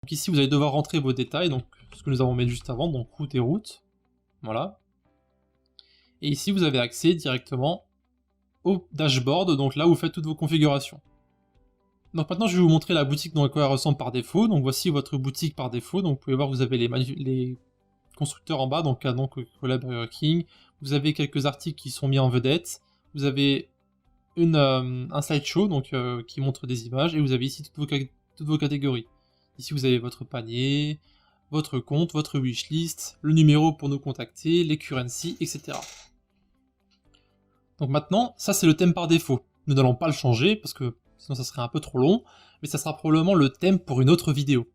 Donc ici, vous allez devoir rentrer vos détails, donc ce que nous avons mis juste avant, donc route et route. Voilà. Et ici, vous avez accès directement au dashboard, donc là où vous faites toutes vos configurations. Donc maintenant, je vais vous montrer la boutique dont elle ressemble par défaut. Donc voici votre boutique par défaut. Donc vous pouvez voir, vous avez les constructeurs en bas, donc Canon, Coca-Cola, Burger King. Vous avez quelques articles qui sont mis en vedette. Vous avez un slideshow donc, qui montre des images. Et vous avez ici toutes vos catégories. Ici, vous avez votre panier, votre compte, votre wishlist, le numéro pour nous contacter, les currency, etc. Donc maintenant, ça c'est le thème par défaut. Nous n'allons pas le changer parce que sinon ça serait un peu trop long, mais ça sera probablement le thème pour une autre vidéo.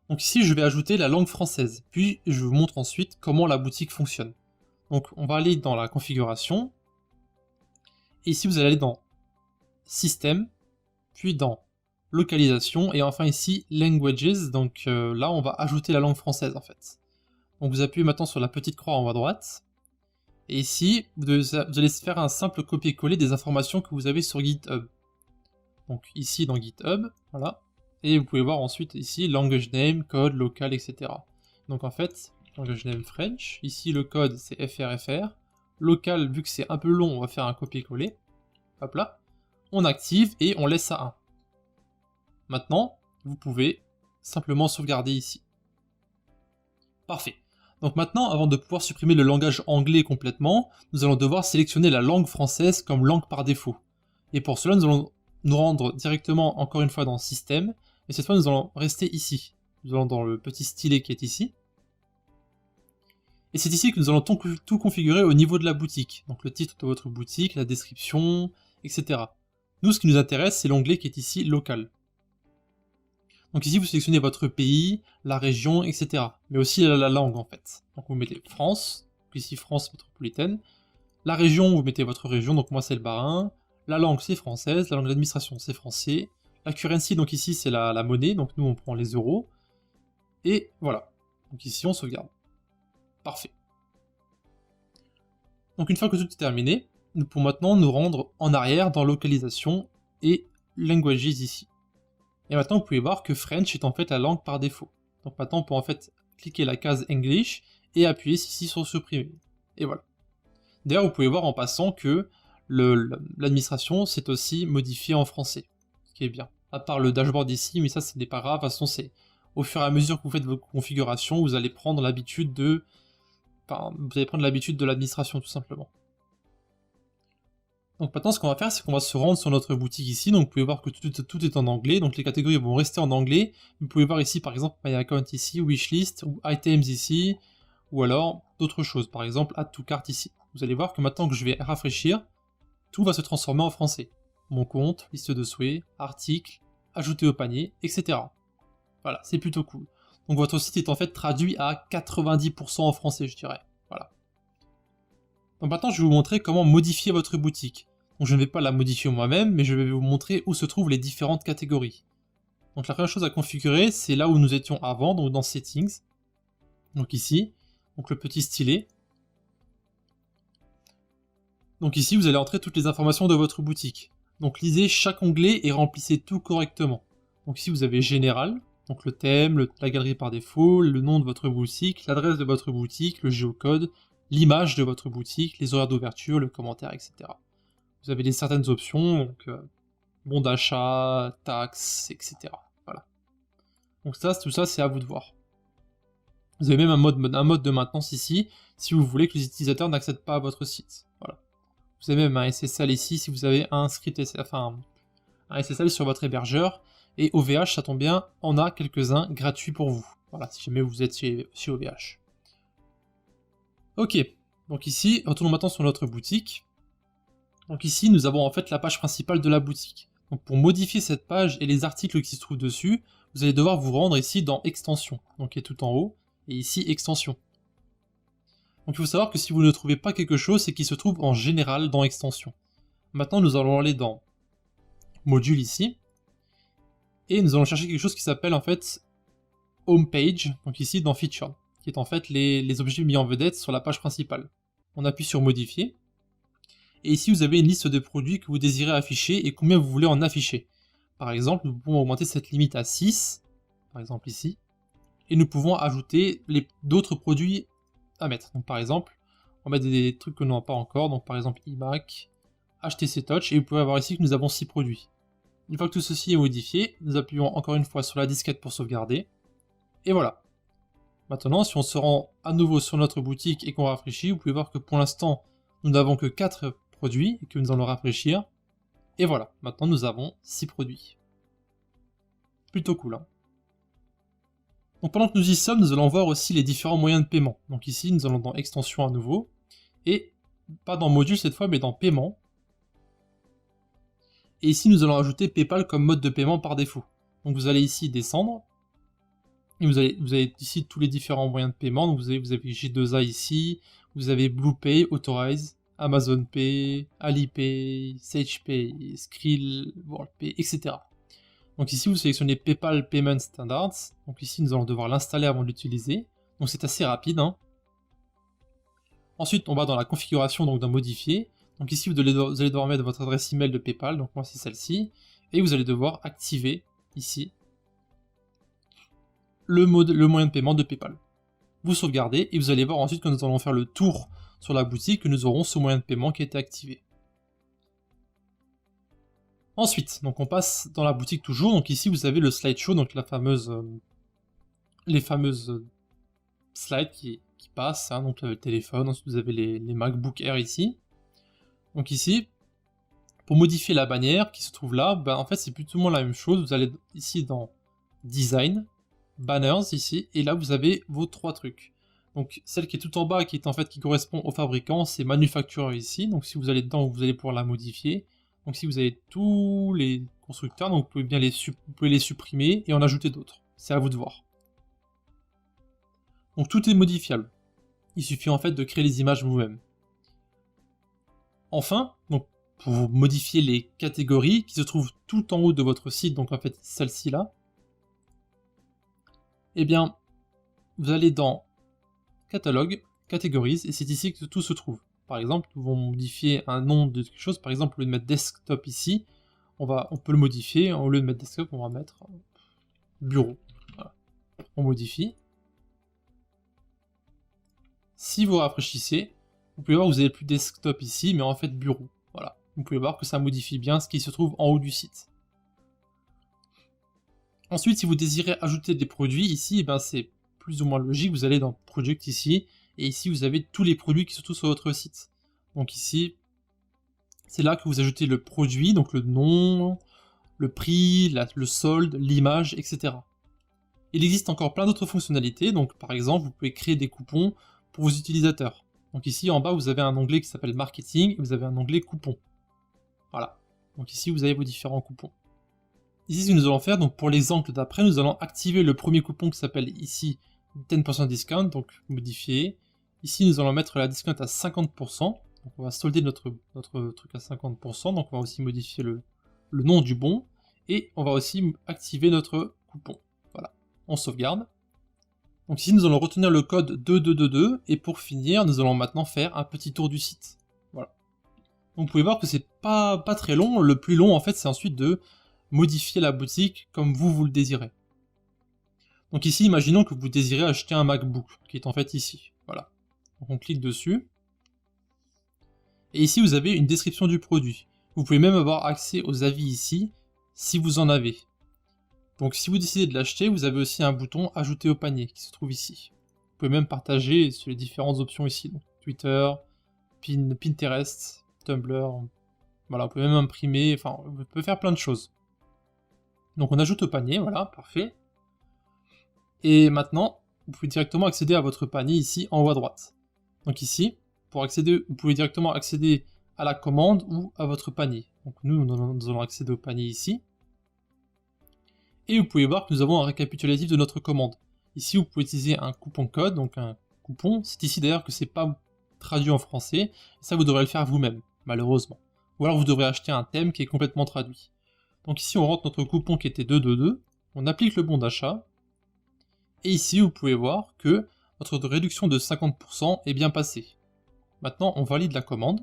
Donc ici, je vais ajouter la langue française, puis je vous montre ensuite comment la boutique fonctionne. Donc on va aller dans la configuration, et ici vous allez aller dans Système, puis dans Localisation, et enfin ici Languages, donc là on va ajouter la langue française en fait. Donc vous appuyez maintenant sur la petite croix en haut à droite, et ici vous allez faire un simple copier-coller des informations que vous avez sur GitHub. Donc ici dans GitHub, voilà. Et vous pouvez voir ensuite ici language name, code, local, etc. Donc en fait, language name French, ici le code c'est FRFR, local vu que c'est un peu long, on va faire un copier-coller, hop là, on active et on laisse à 1. Maintenant, vous pouvez simplement sauvegarder ici. Parfait. Donc maintenant, avant de pouvoir supprimer le langage anglais complètement, nous allons devoir sélectionner la langue française comme langue par défaut. Et pour cela, nous allons nous rendre directement encore une fois dans Système, et cette fois nous allons rester ici. Nous allons dans le petit stylet qui est ici. Et c'est ici que nous allons tout configurer au niveau de la boutique. Donc le titre de votre boutique, la description, etc. Nous, ce qui nous intéresse, c'est l'onglet qui est ici, Local. Donc ici, vous sélectionnez votre pays, la région, etc. Mais aussi la langue, en fait. Donc vous mettez France, donc ici France métropolitaine. La région, vous mettez votre région, donc moi c'est le Bas-Rhin. La langue, c'est française. La langue d'administration, c'est français. La currency, donc ici, c'est la monnaie. Donc nous, on prend les euros. Et voilà. Donc ici, on sauvegarde. Parfait. Donc une fois que tout est terminé, nous pouvons maintenant nous rendre en arrière dans Localisation et Languages ici. Et maintenant, vous pouvez voir que French est en fait la langue par défaut. Donc maintenant, on peut en fait cliquer la case English et appuyer ici sur supprimer. Et voilà. D'ailleurs, vous pouvez voir en passant que l'administration s'est aussi modifiée en français, ce qui est bien. À part le dashboard ici, mais ça, ce n'est pas grave. De toute façon, c'est au fur et à mesure que vous faites vos configurations, vous allez prendre l'habitude de... Enfin, vous allez prendre l'habitude de l'administration, tout simplement. Donc maintenant, ce qu'on va faire, c'est qu'on va se rendre sur notre boutique ici. Donc vous pouvez voir que tout est en anglais. Donc les catégories vont rester en anglais. Vous pouvez voir ici, par exemple, My Account ici, Wishlist, ou Items ici, ou alors d'autres choses. Par exemple, Add to Cart ici. Vous allez voir que maintenant que je vais rafraîchir, tout va se transformer en français. Mon compte, liste de souhaits, articles, ajouter au panier, etc. Voilà, c'est plutôt cool. Donc votre site est en fait traduit à 90% en français, je dirais. Voilà. Donc maintenant, je vais vous montrer comment modifier votre boutique. Donc je ne vais pas la modifier moi-même, mais je vais vous montrer où se trouvent les différentes catégories. Donc la première chose à configurer, c'est là où nous étions avant, donc dans Settings. Donc ici, donc le petit stylet. Donc ici, vous allez entrer toutes les informations de votre boutique. Donc lisez chaque onglet et remplissez tout correctement. Donc ici, vous avez Général, donc le thème, la galerie par défaut, le nom de votre boutique, l'adresse de votre boutique, le géocode, l'image de votre boutique, les horaires d'ouverture, le commentaire, etc. Vous avez certaines options, donc bon d'achat, taxes, etc. Voilà. Donc ça, tout ça, c'est à vous de voir. Vous avez même un mode de maintenance ici, si vous voulez que les utilisateurs n'accèdent pas à votre site. Voilà. Vous avez même un SSL ici, si vous avez un script, enfin un SSL sur votre hébergeur. Et OVH, ça tombe bien, on a quelques-uns gratuits pour vous. Voilà, si jamais vous êtes chez OVH. Ok, donc ici, retournons maintenant sur notre boutique. Donc ici, nous avons en fait la page principale de la boutique. Donc pour modifier cette page et les articles qui se trouvent dessus, vous allez devoir vous rendre ici dans Extensions, donc qui est tout en haut, et ici Extensions. Donc il faut savoir que si vous ne trouvez pas quelque chose, c'est qu'il se trouve en général dans Extensions. Maintenant, nous allons aller dans Module ici, et nous allons chercher quelque chose qui s'appelle en fait Homepage, donc ici dans Feature, qui est en fait les objets mis en vedette sur la page principale. On appuie sur Modifier, et ici vous avez une liste de produits que vous désirez afficher et combien vous voulez en afficher. Par exemple, nous pouvons augmenter cette limite à 6, par exemple ici, et nous pouvons ajouter d'autres produits à mettre. Donc par exemple, on va mettre des trucs que nous n'avons pas encore, donc par exemple iMac, HTC Touch, et vous pouvez voir ici que nous avons 6 produits. Une fois que tout ceci est modifié, nous appuyons encore une fois sur la disquette pour sauvegarder, et voilà. Maintenant, si on se rend à nouveau sur notre boutique et qu'on rafraîchit, vous pouvez voir que pour l'instant, nous n'avons que 4 produits, et que nous allons rafraîchir, et voilà, maintenant nous avons 6 produits. Plutôt cool, hein. Donc pendant que nous y sommes, nous allons voir aussi les différents moyens de paiement. Donc ici, nous allons dans Extension à nouveau, et pas dans Module cette fois, mais dans Paiement. Et ici, nous allons ajouter PayPal comme mode de paiement par défaut. Donc vous allez ici descendre, et vous avez ici tous les différents moyens de paiement. Donc vous avez G2A ici, vous avez BluePay, Authorize, Amazon Pay, Alipay, SagePay, Skrill, WorldPay, etc. Donc ici, vous sélectionnez PayPal Payment Standards. Donc ici, nous allons devoir l'installer avant de l'utiliser. Donc c'est assez rapide, hein. Ensuite, on va dans la configuration, donc dans Modifier. Donc ici, vous allez devoir mettre votre adresse email de PayPal. Donc moi, c'est celle-ci. Et vous allez devoir activer, ici, le moyen de paiement de PayPal. Vous sauvegardez, et vous allez voir ensuite, quand nous allons faire le tour sur la boutique, que nous aurons ce moyen de paiement qui a été activé. Ensuite, donc on passe dans la boutique toujours, donc ici vous avez le slideshow, donc les fameuses slides qui passent, hein, donc le téléphone, ensuite vous avez les MacBook Air ici. Donc ici, pour modifier la bannière qui se trouve là, ben en fait c'est plus ou moins la même chose, vous allez ici dans Design, Banners ici, et là vous avez vos 3 trucs. Donc celle qui est tout en bas, qui correspond au fabricant, c'est Manufacturer ici, donc si vous allez dedans, vous allez pouvoir la modifier. Donc si vous avez tous les constructeurs, donc vous pouvez bien les supprimer et en ajouter d'autres. C'est à vous de voir. Donc tout est modifiable. Il suffit en fait de créer les images vous-même. Enfin, donc pour modifier les catégories qui se trouvent tout en haut de votre site, donc en fait celle-ci là, eh bien vous allez dans Catalogue, Categories, et c'est ici que tout se trouve. Par exemple, nous pouvons modifier un nom de quelque chose. Par exemple, au lieu de mettre desktop ici, on peut le modifier. Au lieu de mettre desktop, on va mettre bureau. Voilà. On modifie. Si vous rafraîchissez, vous pouvez voir que vous n'avez plus desktop ici, mais en fait bureau. Voilà. Vous pouvez voir que ça modifie bien ce qui se trouve en haut du site. Ensuite, si vous désirez ajouter des produits ici, eh ben, c'est plus ou moins logique. Vous allez dans Product ici, et ici vous avez tous les produits qui se trouvent sur votre site. Donc ici, c'est là que vous ajoutez le produit, donc le nom, le prix, le solde, l'image, etc. Il existe encore plein d'autres fonctionnalités, donc par exemple, vous pouvez créer des coupons pour vos utilisateurs. Donc ici, en bas, vous avez un onglet qui s'appelle Marketing, et vous avez un onglet Coupons. Voilà. Donc ici, vous avez vos différents coupons. Ici, ce que nous allons faire, donc pour l'exemple d'après, nous allons activer le premier coupon qui s'appelle ici 10% discount, donc modifier. Ici, nous allons mettre la discount à 50%. Donc on va solder notre truc à 50%, donc on va aussi modifier le nom du bon, et on va aussi activer notre coupon. Voilà, on sauvegarde. Donc ici nous allons retenir le code 2222, et pour finir, nous allons maintenant faire un petit tour du site. Voilà. Donc vous pouvez voir que c'est pas très long, le plus long en fait c'est ensuite de modifier la boutique comme vous le désirez. Donc ici, imaginons que vous désirez acheter un MacBook, qui est en fait ici. Voilà. Donc on clique dessus. Et ici, vous avez une description du produit. Vous pouvez même avoir accès aux avis ici, si vous en avez. Donc si vous décidez de l'acheter, vous avez aussi un bouton « Ajouter au panier » qui se trouve ici. Vous pouvez même partager sur les différentes options ici. Donc Twitter, Pinterest, Tumblr. Voilà, vous pouvez même imprimer, enfin, vous pouvez faire plein de choses. Donc on ajoute au panier, voilà, parfait. Et maintenant, vous pouvez directement accéder à votre panier ici en haut à droite. Donc ici, pour accéder, vous pouvez directement accéder à la commande ou à votre panier. Donc nous allons accéder au panier ici. Et vous pouvez voir que nous avons un récapitulatif de notre commande. Ici, vous pouvez utiliser un coupon code, donc un coupon. C'est ici d'ailleurs que c'est pas traduit en français. Ça, vous devrez le faire vous-même, malheureusement. Ou alors vous devrez acheter un thème qui est complètement traduit. Donc ici, on rentre notre coupon qui était 222. On applique le bon d'achat. Et ici, vous pouvez voir que notre réduction de 50% est bien passée. Maintenant, on valide la commande.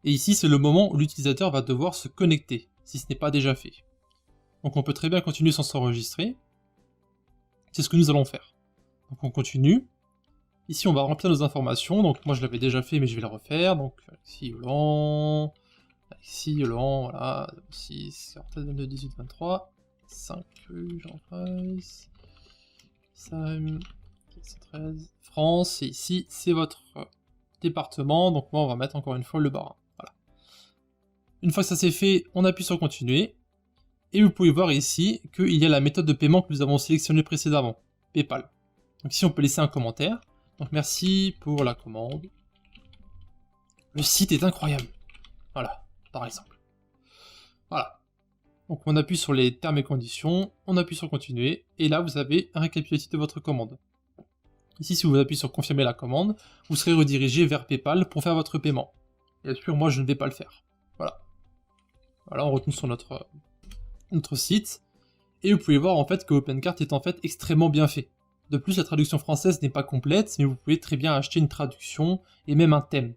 Et ici, c'est le moment où l'utilisateur va devoir se connecter. si ce n'est pas déjà fait. Donc on peut très bien continuer sans s'enregistrer. C'est ce que nous allons faire. Donc on continue. Ici on va remplir nos informations, donc moi je l'avais déjà fait mais je vais le refaire. Donc Alexis Hollande, voilà, 6, 18, 23, 5 rue Jean Prince, Sam, 413, France, et ici c'est votre département, donc moi on va mettre encore une fois le Bas-Rhin. Voilà. Une fois que ça c'est fait, on appuie sur continuer, et vous pouvez voir ici qu'il y a la méthode de paiement que nous avons sélectionnée précédemment, PayPal. Donc ici on peut laisser un commentaire, donc merci pour la commande. Le site est incroyable. Voilà, par exemple. Voilà. Donc on appuie sur les termes et conditions, on appuie sur continuer, et là vous avez un récapitulatif de votre commande. Ici, si vous appuyez sur confirmer la commande, vous serez redirigé vers PayPal pour faire votre paiement. Bien sûr, moi je ne vais pas le faire. Voilà. Voilà, on retourne sur notre site, et vous pouvez voir en fait que OpenCart est en fait extrêmement bien fait. De plus, la traduction française n'est pas complète, mais vous pouvez très bien acheter une traduction et même un thème.